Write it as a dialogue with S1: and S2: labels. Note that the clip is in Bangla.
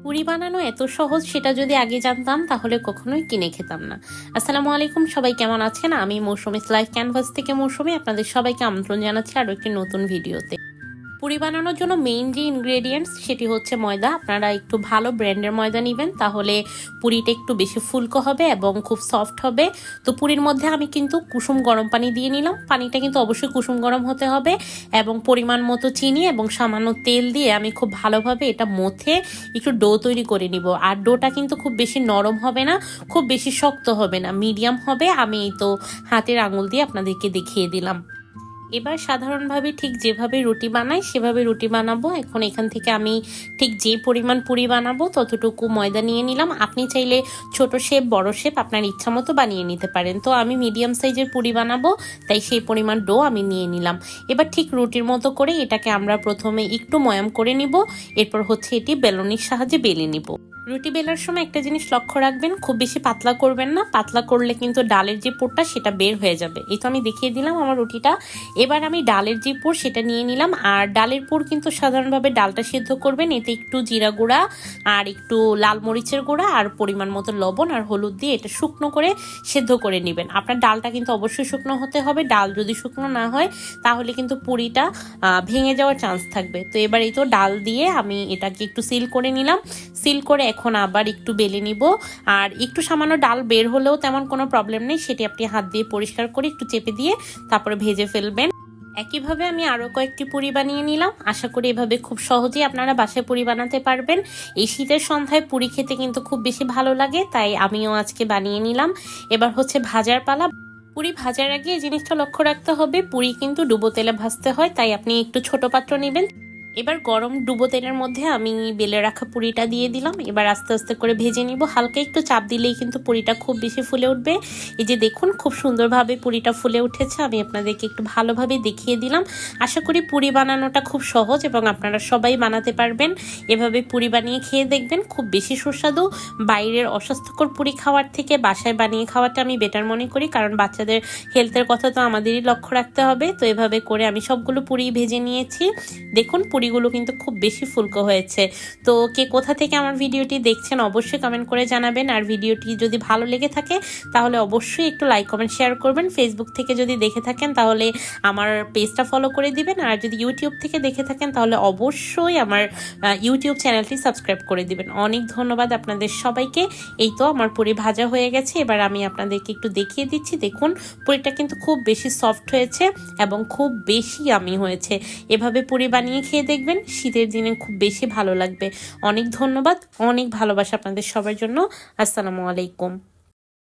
S1: পুরি বানানো এত সহজ সেটা যদি আগে জানতাম তাহলে কখনোই কিনে খেতাম না। আসসালামু আলাইকুম, সবাই কেমন আছেন? আমি মৌসুমীস লাইফ ক্যানভাস থেকে মৌসুমী আপনাদের সবাইকে আমন্ত্রণ জানাচ্ছি আরও একটি নতুন ভিডিওতে। পুরি বানানোর জন্য মেইন যে ইনগ্রেডিয়েন্টস সেটি হচ্ছে ময়দা। আপনারা একটু ভালো ব্র্যান্ডের ময়দা নেবেন, তাহলে পুরিটা একটু বেশি ফুলকো হবে এবং খুব সফট হবে। তো পুরির মধ্যে আমি কিন্তু কুসুম গরম পানি দিয়ে নিলাম। পানিটা কিন্তু অবশ্যই কুসুম গরম হতে হবে এবং পরিমাণ মতো চিনি এবং সামান্য তেল দিয়ে আমি খুব ভালোভাবে এটা মথে একটু ডো তৈরি করে নিব। আর ডোটা কিন্তু খুব বেশি নরম হবে না, খুব বেশি শক্ত হবে না, মিডিয়াম হবে। আমি এই তো হাতের আঙুল দিয়ে আপনাদেরকে দেখিয়ে দিলাম। এবার সাধারণভাবে ঠিক যেভাবে রুটি বানাই সেভাবে রুটি বানাবো। এখন এখান থেকে আমি ঠিক যে পরিমাণ পুরি বানাবো ততটুকু ময়দা নিয়ে নিলাম। আপনি চাইলে ছোট শেপ বড় শেপ আপনার ইচ্ছা মতো বানিয়ে নিতে পারেন। তো আমি মিডিয়াম সাইজের পুরি বানাবো, তাই সেই পরিমাণ ডো আমি নিয়ে নিলাম। এবার ঠিক রুটির মতো করে এটাকে আমরা প্রথমে একটু ময়াম করে নিব, এরপর হচ্ছে এটি বেলনির সাহায্যে বেলে নিব। রুটি বেলার সময় একটা জিনিস লক্ষ্য রাখবেন, খুব বেশি পাতলা করবেন না। পাতলা করলে কিন্তু ডালের যে পুরটা সেটা বের হয়ে যাবে। এই তো আমি দেখিয়ে দিলাম আমার রুটিটা। এবার আমি ডালের যে পুর সেটা নিয়ে নিলাম। আর ডালের পুর কিন্তু সাধারণভাবে ডালটা সিদ্ধ করবেন, এতে একটু জিরা গুঁড়া আর একটু লাল মরিচের গুঁড়া আর পরিমাণ মতো লবণ আর হলুদ দিয়ে এটা শুকনো করে সিদ্ধ করে নেবেন। আপনার ডালটা কিন্তু অবশ্যই শুকনো হতে হবে। ডাল যদি শুকনো না হয় তাহলে কিন্তু পুরিটা ভেঙে যাওয়ার চান্স থাকবে। তো এবার এই তো ডাল দিয়ে আমি এটাকে একটু সিল করে নিলাম। সিল করে এখন আবার একটু বেলে নিব। আর একটু সামান্য ডাল বের হলেও তেমন কোনো প্রবলেম নেই, সেটি আপনি হাত দিয়ে পরিষ্কার করে একটু চেপে দিয়ে তারপরে ভেজে ফেলবেন। একইভাবে আমি আরও কয়েকটি পুরি বানিয়ে নিলাম। আশা করি এভাবে খুব সহজেই আপনারা বাসায় পুরি বানাতে পারবেন। এই শীতের সন্ধ্যায় পুরি খেতে কিন্তু খুব বেশি ভালো লাগে, তাই আমিও আজকে বানিয়ে নিলাম। এবার হচ্ছে ভাজার পালা। পুরি ভাজার আগে এই জিনিসটা লক্ষ্য রাখতে হবে, পুরি কিন্তু ডুবো তেলে ভাজতে হয়, তাই আপনি একটু ছোট পাত্র নেবেন। এবার গরম ডুবো তেলের মধ্যে আমি বেলে রাখা পুরিটা দিয়ে দিলাম। এবার আস্তে আস্তে করে ভেজে নিব। হালকা একটু চাপ দিলেই কিন্তু পুরিটা খুব বেশি ফুলে উঠবে। এই যে দেখুন খুব সুন্দরভাবে পুরিটা ফুলে উঠেছে। আমি আপনাদেরকে একটু ভালোভাবে দেখিয়ে দিলাম। আশা করি পুরি বানানোটা খুব সহজ এবং আপনারা সবাই বানাতে পারবেন। এভাবে পুরি বানিয়ে খেয়ে দেখবেন, খুব বেশি সুস্বাদু। বাইরের অস্বাস্থ্যকর পুরি খাওয়ার থেকে বাসায় বানিয়ে খাওয়াটা আমি বেটার মনে করি, কারণ বাচ্চাদের হেলথের কথা তো আমাদেরই লক্ষ্য রাখতে হবে। তো এভাবে করে আমি সবগুলো পুরি ভেজে নিয়েছি। দেখুন পুরিগুলো কিন্তু খুব বেশি ফুলকো হয়েছে। তো কে কোথা থেকে আমার ভিডিওটি দেখছেন অবশ্যই কমেন্ট করে জানাবেন। আর ভিডিওটি যদি ভালো লেগে থাকে তাহলে অবশ্যই একটু লাইক কমেন্ট শেয়ার করবেন। ফেসবুক থেকে যদি দেখে থাকেন তাহলে আমার পেজটা ফলো করে দিবেন। আর যদি ইউটিউব থেকে দেখে থাকেন তাহলে অবশ্যই আমার ইউটিউব চ্যানেলটি সাবস্ক্রাইব করে দিবেন। অনেক ধন্যবাদ আপনাদের সবাইকে। এই তো আমার পুরি ভাজা হয়ে গেছে। এবার আমি আপনাদেরকে একটু দেখিয়ে দিচ্ছি। দেখুন পুরিটা কিন্তু খুব বেশি সফট হয়েছে এবং খুব বেশি ইয়ামি হয়েছে। এভাবে পুরি বানিয়ে খেয়ে দেখবেন, শীতের দিনে খুব বেশি ভালো লাগবে। অনেক ধন্যবাদ, অনেক ভালোবাসা আপনাদের সবার জন্য। আসসালামু আলাইকুম।